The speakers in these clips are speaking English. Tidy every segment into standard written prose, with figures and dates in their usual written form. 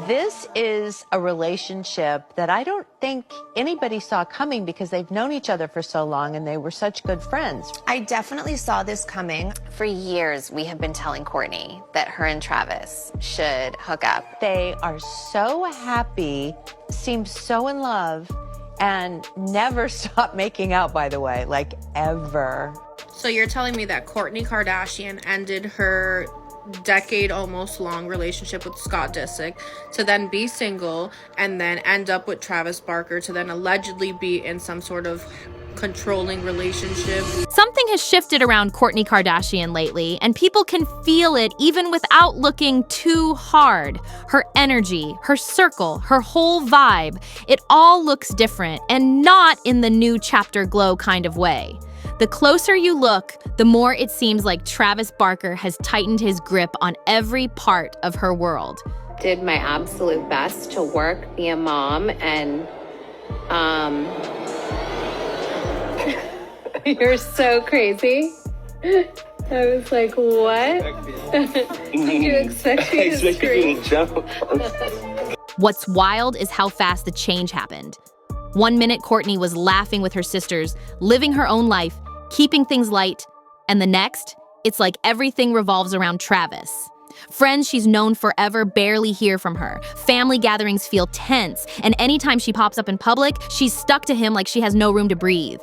This is a relationship that I don't think anybody saw coming because they've known each other for so long and they were such good friends. I definitely saw this coming. For years, we have been telling Kourtney that her and Travis should hook up. They are so happy, seem so in love, and never stop making out, by the way, like ever. So you're telling me that Kourtney Kardashian ended her decade almost long relationship with Scott Disick to then be single and then end up with Travis Barker to then allegedly be in some sort of controlling relationship. Something has shifted around Kourtney Kardashian lately, and people can feel it even without looking too hard. Her energy, her circle, her whole vibe, it all looks different, and not in the new chapter glow kind of way. The closer you look, the more it seems like Travis Barker has tightened his grip on every part of her world. Did my absolute best to work, be a mom, and you're so crazy. I was like, what? Did you expect me to scream? What's wild is how fast the change happened. One minute, Kourtney was laughing with her sisters, living her own life, keeping things light, and the next, it's like everything revolves around Travis. Friends she's known forever barely hear from her. Family gatherings feel tense, and anytime she pops up in public, she's stuck to him like she has no room to breathe.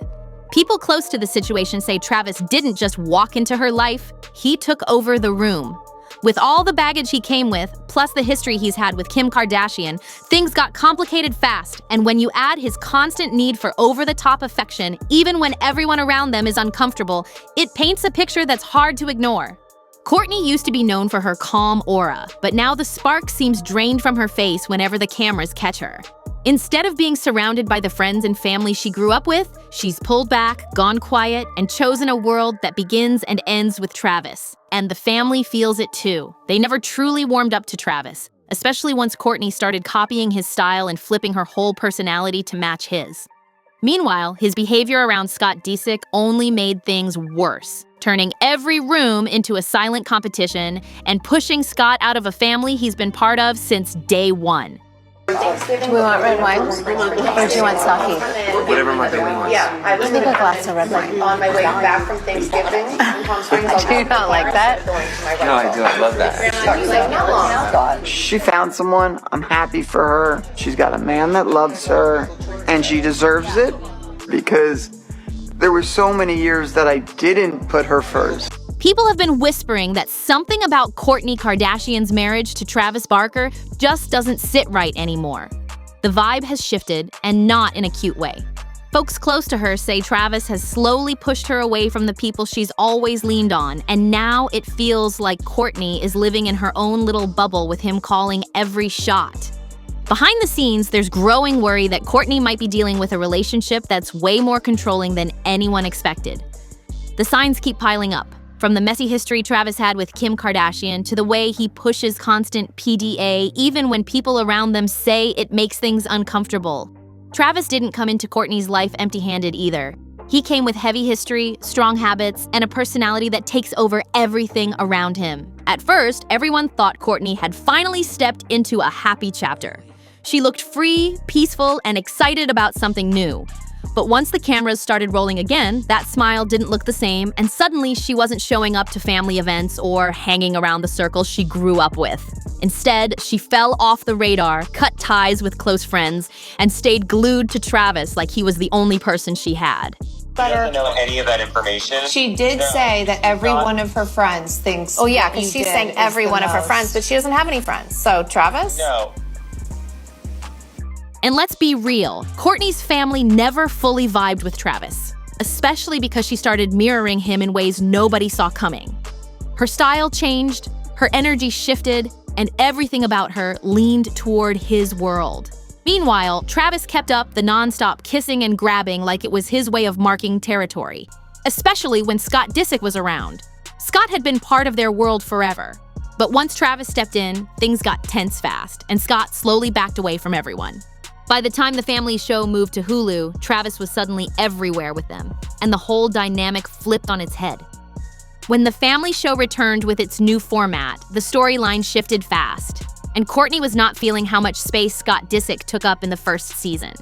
People close to the situation say Travis didn't just walk into her life, he took over the room. With all the baggage he came with, plus the history he's had with Kim Kardashian, things got complicated fast, and when you add his constant need for over-the-top affection, even when everyone around them is uncomfortable, it paints a picture that's hard to ignore. Kourtney used to be known for her calm aura, but now the spark seems drained from her face whenever the cameras catch her. Instead of being surrounded by the friends and family she grew up with, she's pulled back, gone quiet, and chosen a world that begins and ends with Travis. And the family feels it too. They never truly warmed up to Travis, especially once Kourtney started copying his style and flipping her whole personality to match his. Meanwhile, his behavior around Scott Disick only made things worse, turning every room into a silent competition and pushing Scott out of a family he's been part of since day one. Do we want red wine? Or do you want sake? Whatever my family wants. Yeah, I was Maybe a glass of red wine. on my way back from Thanksgiving. Do you not like that? No, I do. I love that. She found someone. I'm happy for her. She's got a man that loves her, and she deserves it because there were so many years that I didn't put her first. People have been whispering that something about Kourtney Kardashian's marriage to Travis Barker just doesn't sit right anymore. The vibe has shifted, and not in a cute way. Folks close to her say Travis has slowly pushed her away from the people she's always leaned on, and now it feels like Kourtney is living in her own little bubble with him calling every shot. Behind the scenes, there's growing worry that Kourtney might be dealing with a relationship that's way more controlling than anyone expected. The signs keep piling up. From the messy history Travis had with Kim Kardashian to the way he pushes constant PDA even when people around them say it makes things uncomfortable. Travis didn't come into Kourtney's life empty-handed either. He came with heavy history, strong habits, and a personality that takes over everything around him. At first, everyone thought Kourtney had finally stepped into a happy chapter. She looked free, peaceful, and excited about something new. But once the cameras started rolling again, that smile didn't look the same, and suddenly she wasn't showing up to family events or hanging around the circle she grew up with. Instead, she fell off the radar, cut ties with close friends, and stayed glued to Travis like he was the only person she had. She doesn't know any of that information. She did say that every one of her friends thinks. Oh yeah, because she's saying every one of her friends, but she doesn't have any friends. So Travis? No. And let's be real, Kourtney's family never fully vibed with Travis, especially because she started mirroring him in ways nobody saw coming. Her style changed, her energy shifted, and everything about her leaned toward his world. Meanwhile, Travis kept up the nonstop kissing and grabbing like it was his way of marking territory, especially when Scott Disick was around. Scott had been part of their world forever. But once Travis stepped in, things got tense fast, and Scott slowly backed away from everyone. By the time the family show moved to Hulu, Travis was suddenly everywhere with them, and the whole dynamic flipped on its head. When the family show returned with its new format, the storyline shifted fast, and Kourtney was not feeling how much space Scott Disick took up in the first season.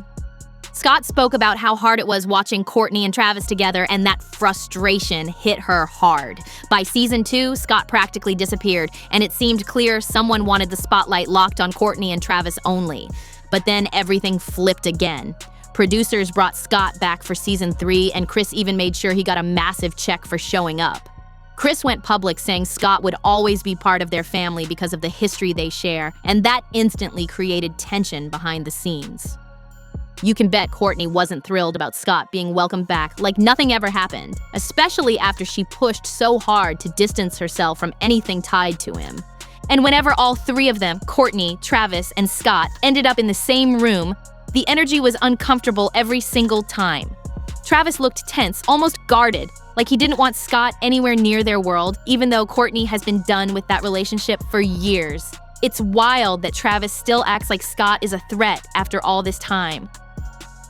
Scott spoke about how hard it was watching Kourtney and Travis together, and that frustration hit her hard. By season 2, Scott practically disappeared, and it seemed clear someone wanted the spotlight locked on Kourtney and Travis only. But then everything flipped again. Producers brought Scott back for season 3, and Chris even made sure he got a massive check for showing up. Chris went public saying Scott would always be part of their family because of the history they share, and that instantly created tension behind the scenes. You can bet Kourtney wasn't thrilled about Scott being welcomed back like nothing ever happened, especially after she pushed so hard to distance herself from anything tied to him. And whenever all 3 of them, Kourtney, Travis, and Scott, ended up in the same room, the energy was uncomfortable every single time. Travis looked tense, almost guarded, like he didn't want Scott anywhere near their world, even though Kourtney has been done with that relationship for years. It's wild that Travis still acts like Scott is a threat after all this time.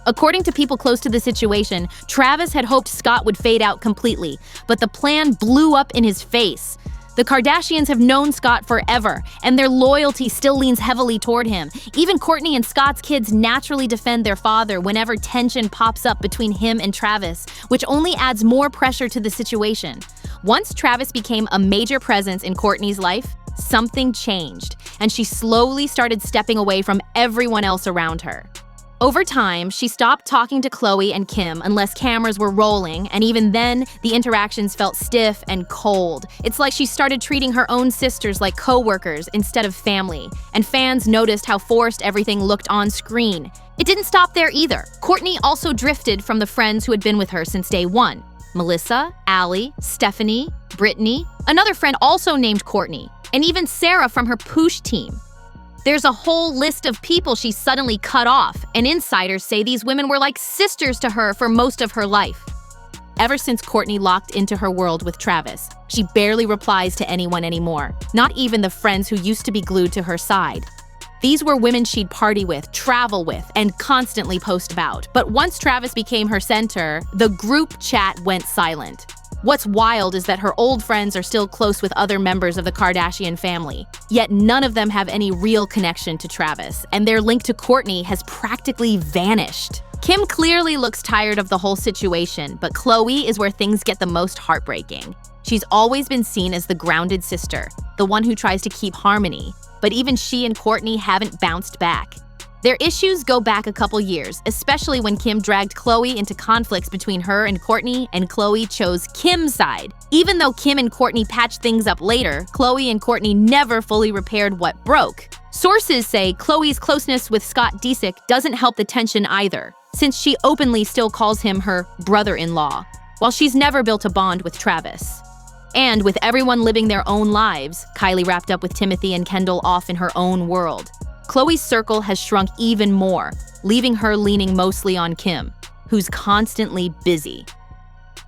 According to people close to the situation, Travis had hoped Scott would fade out completely, but the plan blew up in his face. The Kardashians have known Scott forever, and their loyalty still leans heavily toward him. Even Kourtney and Scott's kids naturally defend their father whenever tension pops up between him and Travis, which only adds more pressure to the situation. Once Travis became a major presence in Kourtney's life, something changed, and she slowly started stepping away from everyone else around her. Over time, she stopped talking to Khloe and Kim unless cameras were rolling, and even then, the interactions felt stiff and cold. It's like she started treating her own sisters like co-workers instead of family, and fans noticed how forced everything looked on screen. It didn't stop there either. Kourtney also drifted from the friends who had been with her since day one. Melissa, Allie, Stephanie, Brittany, another friend also named Kourtney, and even Sarah from her Poosh team. There's a whole list of people she suddenly cut off, and insiders say these women were like sisters to her for most of her life. Ever since Kourtney locked into her world with Travis, she barely replies to anyone anymore, not even the friends who used to be glued to her side. These were women she'd party with, travel with, and constantly post about. But once Travis became her center, the group chat went silent. What's wild is that her old friends are still close with other members of the Kardashian family, yet none of them have any real connection to Travis, and their link to Kourtney has practically vanished. Kim clearly looks tired of the whole situation, but Khloe is where things get the most heartbreaking. She's always been seen as the grounded sister, the one who tries to keep harmony, but even she and Kourtney haven't bounced back. Their issues go back a couple years, especially when Kim dragged Khloe into conflicts between her and Kourtney, and Khloe chose Kim's side. Even though Kim and Kourtney patched things up later, Khloe and Kourtney never fully repaired what broke. Sources say Khloe's closeness with Scott Disick doesn't help the tension either, since she openly still calls him her brother-in-law, while she's never built a bond with Travis. And with everyone living their own lives, Kylie wrapped up with Timothy and Kendall off in her own world, Khloe's circle has shrunk even more, leaving her leaning mostly on Kim, who's constantly busy.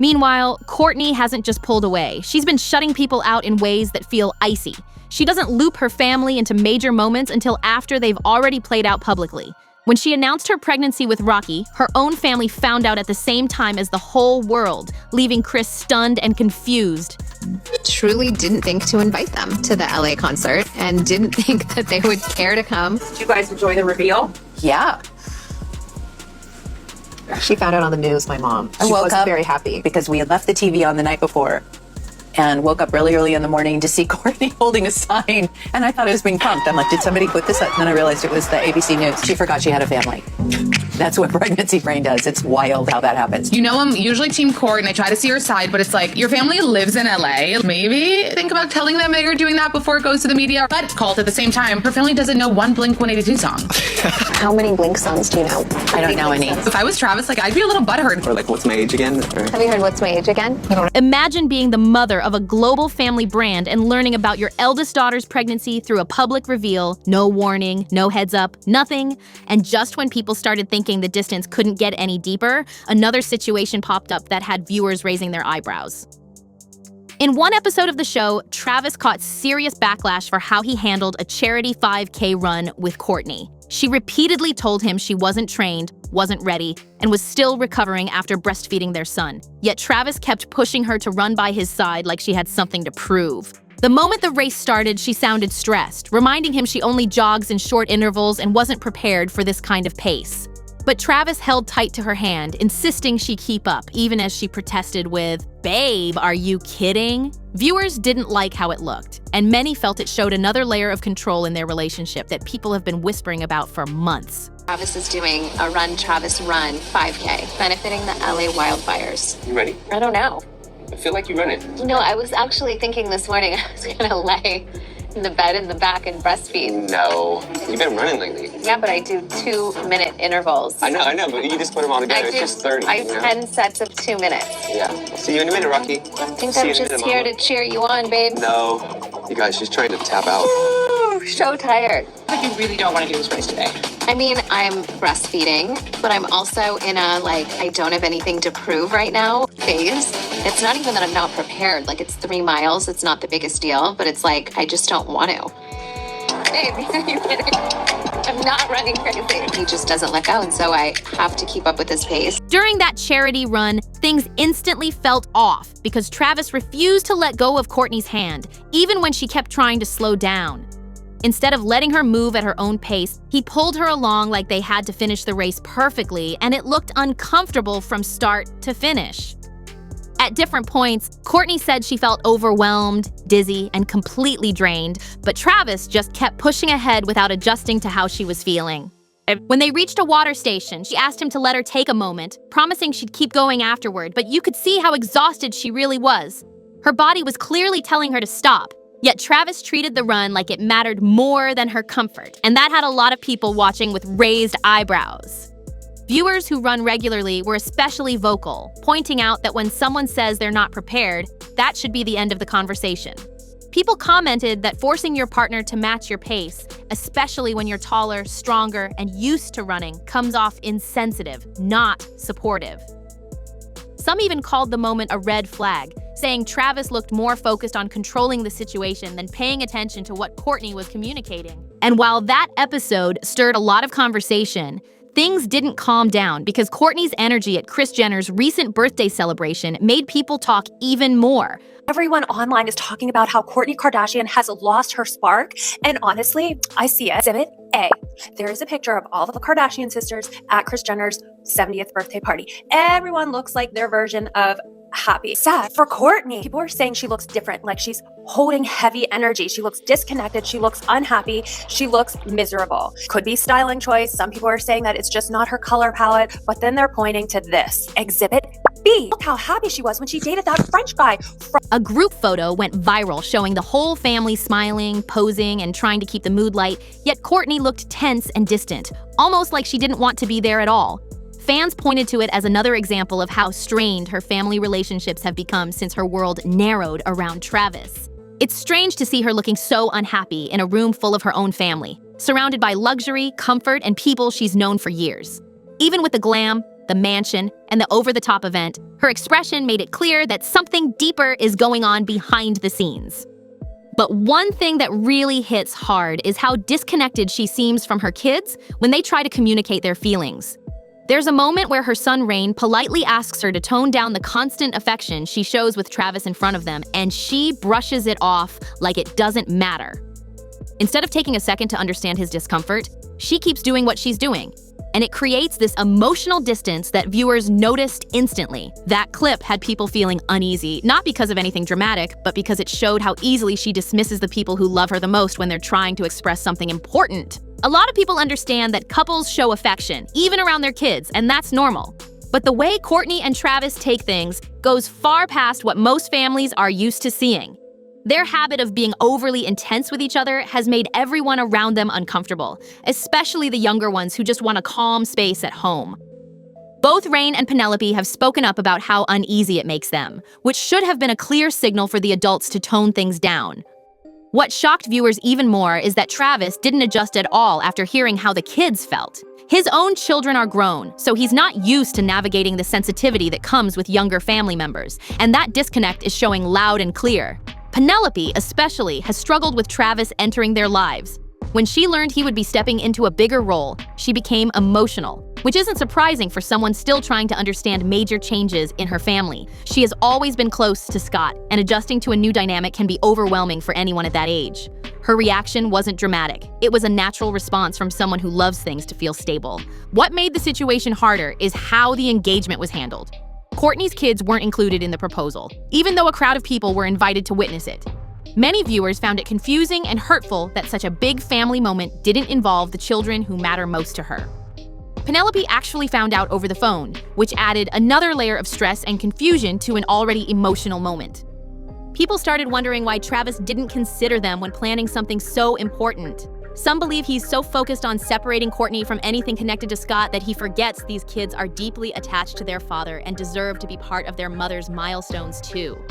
Meanwhile, Kourtney hasn't just pulled away. She's been shutting people out in ways that feel icy. She doesn't loop her family into major moments until after they've already played out publicly. When she announced her pregnancy with Rocky, her own family found out at the same time as the whole world, leaving Kris stunned and confused. Truly didn't think to invite them to the LA concert and didn't think that they would care to come. Did you guys enjoy the reveal? Yeah. She found out on the news, my mom. I She woke wasn't up very happy. because we had left the TV on the night before and woke up really early in the morning to see Kourtney holding a sign, and I thought it was being pumped. I'm like, did somebody put this up? And then I realized it was the ABC News. She forgot she had a family. That's what pregnancy brain does. It's wild how that happens. You know, I'm usually Team Court, and I try to see her side, but it's like, your family lives in LA. Maybe think about telling them that you're doing that before it goes to the media. But cult at the same time, her family doesn't know one Blink-182 song. How many Blink songs do you know? I don't know any. If I was Travis, like, I'd be a little butthurt. Or like, what's my age again? Or... Have you heard What's My Age Again? Imagine being the mother of a global family brand and learning about your eldest daughter's pregnancy through a public reveal, no warning, no heads up, nothing. And just when people started thinking the distance couldn't get any deeper, another situation popped up that had viewers raising their eyebrows. In one episode of the show, Travis caught serious backlash for how he handled a charity 5K run with Kourtney. She repeatedly told him she wasn't trained, wasn't ready, and was still recovering after breastfeeding their son. Yet Travis kept pushing her to run by his side like she had something to prove. The moment the race started, she sounded stressed, reminding him she only jogs in short intervals and wasn't prepared for this kind of pace. But Travis held tight to her hand, insisting she keep up, even as she protested with, "Babe, are you kidding?" Viewers didn't like how it looked, and many felt it showed another layer of control in their relationship that people have been whispering about for months. Travis is doing a Run Travis Run 5K, benefiting the LA wildfires. You ready? I don't know. I feel like you run it. You know, I was actually thinking this morning I was gonna lay in the bed in the back and breastfeed. No. You've been running lately. Yeah, but I do 2-minute intervals. I know, but you just put them all together. It's just 30. I have 10 sets of 2 minutes. Yeah. See you in a minute, Rocky. I think I'm just here to cheer you on, babe. No. You guys, she's trying to tap out. Ooh, so tired. But you really don't want to do this race today. I mean, I'm breastfeeding, but I'm also in a, I don't have anything to prove right now phase. It's not even that I'm not prepared. It's 3 miles. It's not the biggest deal, but it's I just don't want to. Babe, are you kidding? I'm not running crazy. He just doesn't let go, and so I have to keep up with his pace. During that charity run, things instantly felt off because Travis refused to let go of Kourtney's hand, even when she kept trying to slow down. Instead of letting her move at her own pace, he pulled her along like they had to finish the race perfectly, and it looked uncomfortable from start to finish. At different points, Kourtney said she felt overwhelmed, dizzy, and completely drained, but Travis just kept pushing ahead without adjusting to how she was feeling. When they reached a water station, she asked him to let her take a moment, promising she'd keep going afterward, but you could see how exhausted she really was. Her body was clearly telling her to stop, yet Travis treated the run like it mattered more than her comfort, and that had a lot of people watching with raised eyebrows. Viewers who run regularly were especially vocal, pointing out that when someone says they're not prepared, that should be the end of the conversation. People commented that forcing your partner to match your pace, especially when you're taller, stronger, and used to running, comes off insensitive, not supportive. Some even called the moment a red flag, saying Travis looked more focused on controlling the situation than paying attention to what Kourtney was communicating. And while that episode stirred a lot of conversation, things didn't calm down because Kourtney's energy at Kris Jenner's recent birthday celebration made people talk even more. Everyone online is talking about how Kourtney Kardashian has lost her spark, and honestly, I see it. Exhibit A. There is a picture of all of the Kardashian sisters at Kris Jenner's 70th birthday party. Everyone looks like their version of happy. Sad for Kourtney. People are saying she looks different, like she's holding heavy energy. She looks disconnected. She looks unhappy. She looks miserable. Could be styling choice. Some people are saying that it's just not her color palette, but then they're pointing to this. Exhibit B. Look how happy she was when she dated that French guy. A group photo went viral showing the whole family smiling, posing, and trying to keep the mood light, yet Kourtney looked tense and distant, almost like she didn't want to be there at all. Fans pointed to it as another example of how strained her family relationships have become since her world narrowed around Travis. It's strange to see her looking so unhappy in a room full of her own family, surrounded by luxury, comfort, and people she's known for years. Even with the glam, the mansion, and the over-the-top event, her expression made it clear that something deeper is going on behind the scenes. But one thing that really hits hard is how disconnected she seems from her kids when they try to communicate their feelings. There's a moment where her son Rain politely asks her to tone down the constant affection she shows with Travis in front of them, and she brushes it off like it doesn't matter. Instead of taking a second to understand his discomfort, she keeps doing what she's doing, and it creates this emotional distance that viewers noticed instantly. That clip had people feeling uneasy, not because of anything dramatic, but because it showed how easily she dismisses the people who love her the most when they're trying to express something important. A lot of people understand that couples show affection, even around their kids, and that's normal. But the way Kourtney and Travis take things goes far past what most families are used to seeing. Their habit of being overly intense with each other has made everyone around them uncomfortable, especially the younger ones who just want a calm space at home. Both Rain and Penelope have spoken up about how uneasy it makes them, which should have been a clear signal for the adults to tone things down. What shocked viewers even more is that Travis didn't adjust at all after hearing how the kids felt. His own children are grown, so he's not used to navigating the sensitivity that comes with younger family members, and that disconnect is showing loud and clear. Penelope, especially, has struggled with Travis entering their lives. When she learned he would be stepping into a bigger role, she became emotional, which which isn't surprising for someone still trying to understand major changes in her family. She has always been close to Scott, and adjusting to a new dynamic can be overwhelming for anyone at that age. Her reaction wasn't dramatic. It was a natural response from someone who loves things to feel stable. What made the situation harder is how the engagement was handled. Kourtney's kids weren't included in the proposal, even though a crowd of people were invited to witness it. Many viewers found it confusing and hurtful that such a big family moment didn't involve the children who matter most to her. Penelope actually found out over the phone, which added another layer of stress and confusion to an already emotional moment. People started wondering why Travis didn't consider them when planning something so important. Some believe he's so focused on separating Kourtney from anything connected to Scott that he forgets these kids are deeply attached to their father and deserve to be part of their mother's milestones too.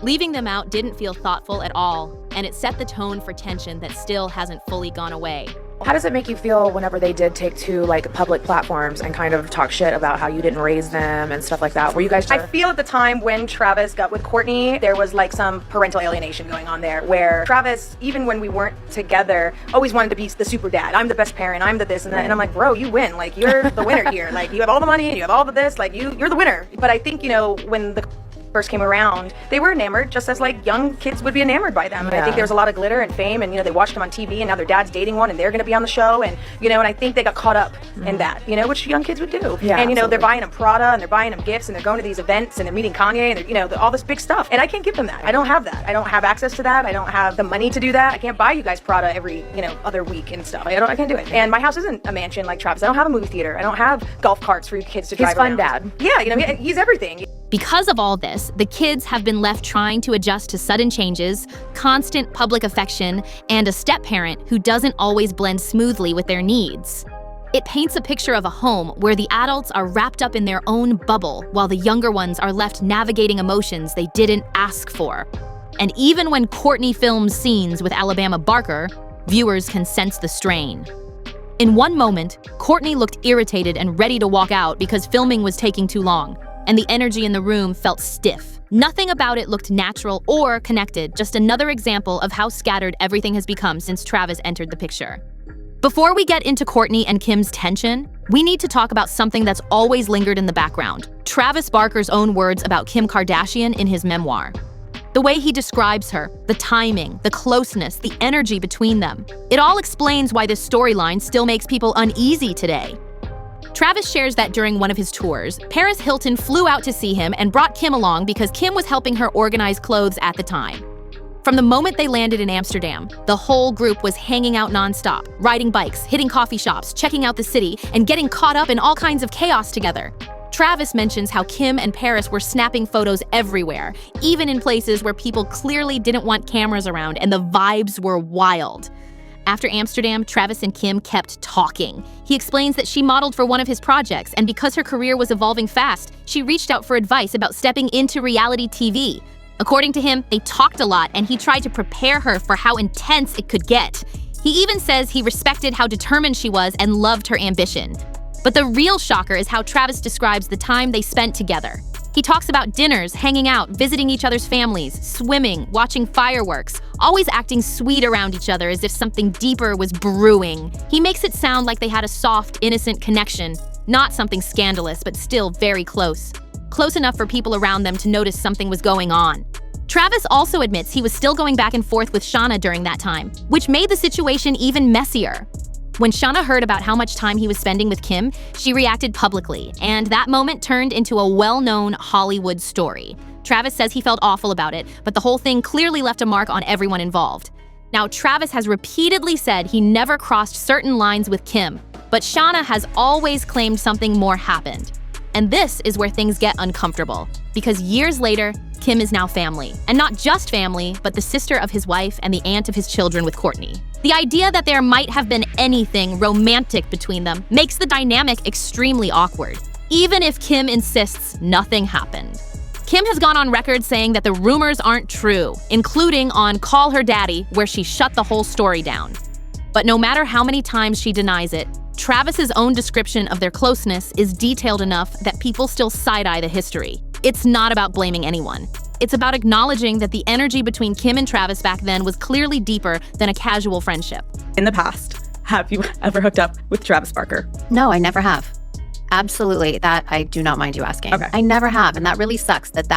Leaving them out didn't feel thoughtful at all, and it set the tone for tension that still hasn't fully gone away. How does it make you feel whenever they did take to public platforms and kind of talk shit about how you didn't raise them and stuff like that? Were you guys I feel at the time when Travis got with Kourtney, there was some parental alienation going on there, where Travis, even when we weren't together, always wanted to be the super dad. I'm the best parent, I'm the this and that. And I'm like, bro, you win. You're the winner here. You have all the money and you have all the this. You're the winner. But I think, when the first came around, they were enamored just as young kids would be enamored by them. And I think there was a lot of glitter and fame, and they watched them on TV, and now their dad's dating one and they're going to be on the show, and and I think they got caught up in that, which young kids would do. Yeah, and absolutely. they're buying them Prada and they're buying them gifts and they're going to these events and they're meeting Kanye and they're, all this big stuff. And I can't give them that. I don't have that. I don't have access to that. I don't have the money to do that. I can't buy you guys Prada every other week and stuff. I can't do it. And my house isn't a mansion like Travis. I don't have a movie theater. I don't have golf carts for your kids to drive He's fun around. dad. Yeah, he's everything. Because of all this, the kids have been left trying to adjust to sudden changes, constant public affection, and a step-parent who doesn't always blend smoothly with their needs. It paints a picture of a home where the adults are wrapped up in their own bubble while the younger ones are left navigating emotions they didn't ask for. And even when Kourtney films scenes with Alabama Barker, viewers can sense the strain. In one moment, Kourtney looked irritated and ready to walk out because filming was taking too long, and the energy in the room felt stiff. Nothing about it looked natural or connected, just another example of how scattered everything has become since Travis entered the picture. Before we get into Kourtney and Kim's tension, we need to talk about something that's always lingered in the background: Travis Barker's own words about Kim Kardashian in his memoir. The way he describes her, the timing, the closeness, the energy between them. It all explains why this storyline still makes people uneasy today. Travis shares that during one of his tours, Paris Hilton flew out to see him and brought Kim along because Kim was helping her organize clothes at the time. From the moment they landed in Amsterdam, the whole group was hanging out nonstop, riding bikes, hitting coffee shops, checking out the city, and getting caught up in all kinds of chaos together. Travis mentions how Kim and Paris were snapping photos everywhere, even in places where people clearly didn't want cameras around, and the vibes were wild. After Amsterdam, Travis and Kim kept talking. He explains that she modeled for one of his projects, and because her career was evolving fast, she reached out for advice about stepping into reality TV. According to him, they talked a lot, and he tried to prepare her for how intense it could get. He even says he respected how determined she was and loved her ambition. But the real shocker is how Travis describes the time they spent together. He talks about dinners, hanging out, visiting each other's families, swimming, watching fireworks, always acting sweet around each other as if something deeper was brewing. He makes it sound like they had a soft, innocent connection, not something scandalous, but still very close. Close enough for people around them to notice something was going on. Travis also admits he was still going back and forth with Shauna during that time, which made the situation even messier. When Shauna heard about how much time he was spending with Kim, she reacted publicly, and that moment turned into a well-known Hollywood story. Travis says he felt awful about it, but the whole thing clearly left a mark on everyone involved. Now, Travis has repeatedly said he never crossed certain lines with Kim, but Shauna has always claimed something more happened. And this is where things get uncomfortable, because years later, Kim is now family. And not just family, but the sister of his wife and the aunt of his children with Kourtney. The idea that there might have been anything romantic between them makes the dynamic extremely awkward, even if Kim insists nothing happened. Kim has gone on record saying that the rumors aren't true, including on Call Her Daddy, where she shut the whole story down. But no matter how many times she denies it, Travis's own description of their closeness is detailed enough that people still side-eye the history. It's not about blaming anyone. It's about acknowledging that the energy between Kim and Travis back then was clearly deeper than a casual friendship. In the past, have you ever hooked up with Travis Barker? No, I never have. Absolutely. That I do not mind you asking. Okay. I never have. And that really sucks that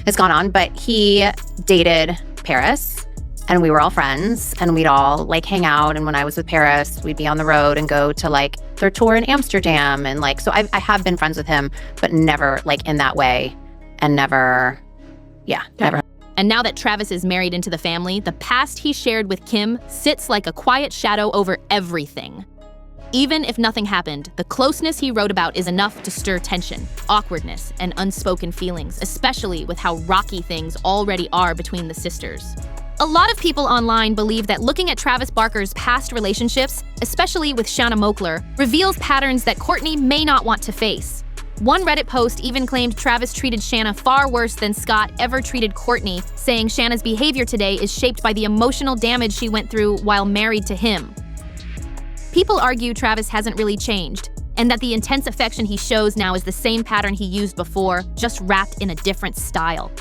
has gone on. But he dated Paris and we were all friends and we'd all like hang out. And when I was with Paris, we'd be on the road and go to like their tour in Amsterdam. And like, so I have been friends with him, but never like in that way and never. And now that Travis is married into the family, the past he shared with Kim sits like a quiet shadow over everything. Even if nothing happened, the closeness he wrote about is enough to stir tension, awkwardness, and unspoken feelings, especially with how rocky things already are between the sisters. A lot of people online believe that looking at Travis Barker's past relationships, especially with Shanna Moakler, reveals patterns that Kourtney may not want to face. One Reddit post even claimed Travis treated Shanna far worse than Scott ever treated Kourtney, saying Shanna's behavior today is shaped by the emotional damage she went through while married to him. People argue Travis hasn't really changed, and that the intense affection he shows now is the same pattern he used before, just wrapped in a different style.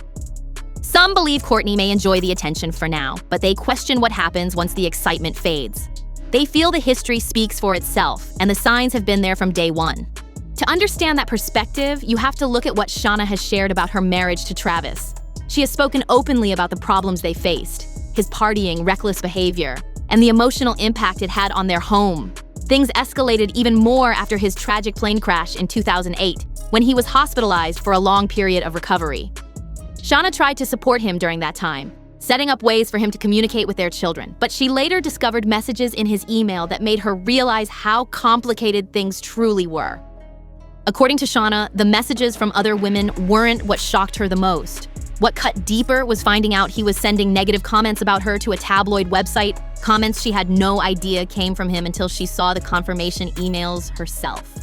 Some believe Kourtney may enjoy the attention for now, but they question what happens once the excitement fades. They feel the history speaks for itself, and the signs have been there from day one. To understand that perspective, you have to look at what Shanna has shared about her marriage to Travis. She has spoken openly about the problems they faced, his partying, reckless behavior, and the emotional impact it had on their home. Things escalated even more after his tragic plane crash in 2008, when he was hospitalized for a long period of recovery. Shanna tried to support him during that time, setting up ways for him to communicate with their children, but she later discovered messages in his email that made her realize how complicated things truly were. According to Shanna, the messages from other women weren't what shocked her the most. What cut deeper was finding out he was sending negative comments about her to a tabloid website, comments she had no idea came from him until she saw the confirmation emails herself.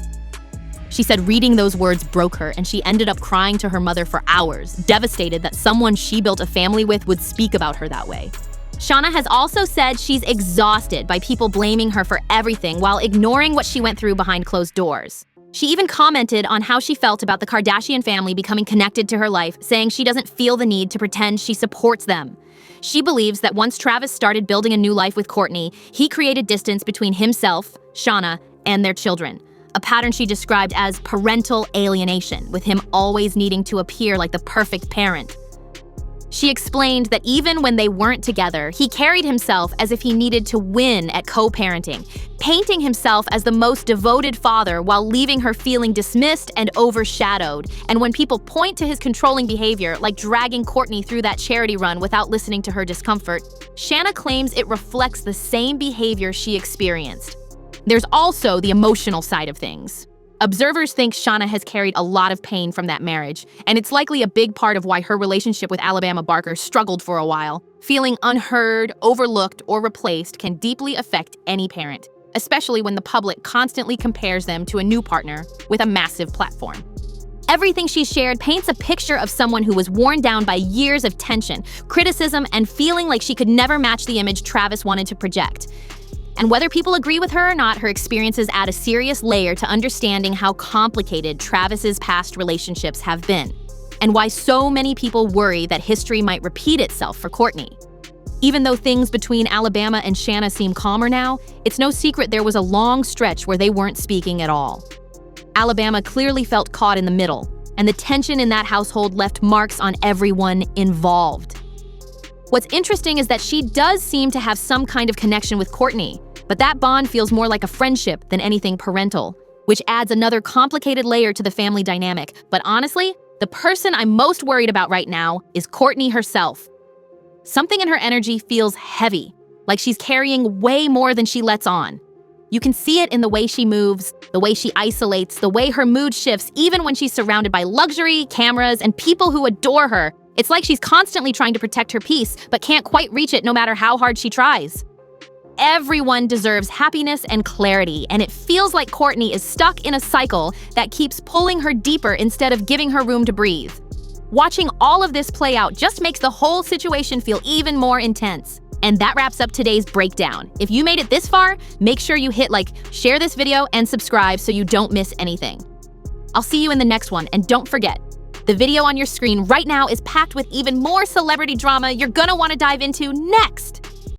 She said reading those words broke her, and she ended up crying to her mother for hours, devastated that someone she built a family with would speak about her that way. Shanna has also said she's exhausted by people blaming her for everything while ignoring what she went through behind closed doors. She even commented on how she felt about the Kardashian family becoming connected to her life, saying she doesn't feel the need to pretend she supports them. She believes that once Travis started building a new life with Kourtney, he created distance between himself, Shanna, and their children. A pattern she described as parental alienation, with him always needing to appear like the perfect parent. She explained that even when they weren't together, he carried himself as if he needed to win at co-parenting, painting himself as the most devoted father while leaving her feeling dismissed and overshadowed. And when people point to his controlling behavior, like dragging Kourtney through that charity run without listening to her discomfort, Shanna claims it reflects the same behavior she experienced. There's also the emotional side of things. Observers think Shanna has carried a lot of pain from that marriage, and it's likely a big part of why her relationship with Alabama Barker struggled for a while. Feeling unheard, overlooked, or replaced can deeply affect any parent, especially when the public constantly compares them to a new partner with a massive platform. Everything she shared paints a picture of someone who was worn down by years of tension, criticism, and feeling like she could never match the image Travis wanted to project. And whether people agree with her or not, her experiences add a serious layer to understanding how complicated Travis's past relationships have been, and why so many people worry that history might repeat itself for Kourtney. Even though things between Alabama and Shanna seem calmer now, it's no secret there was a long stretch where they weren't speaking at all. Alabama clearly felt caught in the middle, and the tension in that household left marks on everyone involved. What's interesting is that she does seem to have some kind of connection with Kourtney, but that bond feels more like a friendship than anything parental, which adds another complicated layer to the family dynamic. But honestly, the person I'm most worried about right now is Kourtney herself. Something in her energy feels heavy, like she's carrying way more than she lets on. You can see it in the way she moves, the way she isolates, the way her mood shifts, even when she's surrounded by luxury, cameras, and people who adore her. It's like she's constantly trying to protect her peace, but can't quite reach it no matter how hard she tries. Everyone deserves happiness and clarity, and it feels like Kourtney is stuck in a cycle that keeps pulling her deeper instead of giving her room to breathe. Watching all of this play out just makes the whole situation feel even more intense. And that wraps up today's breakdown. If you made it this far, make sure you hit like, share this video, and subscribe so you don't miss anything. I'll see you in the next one, and don't forget, the video on your screen right now is packed with even more celebrity drama you're gonna want to dive into next.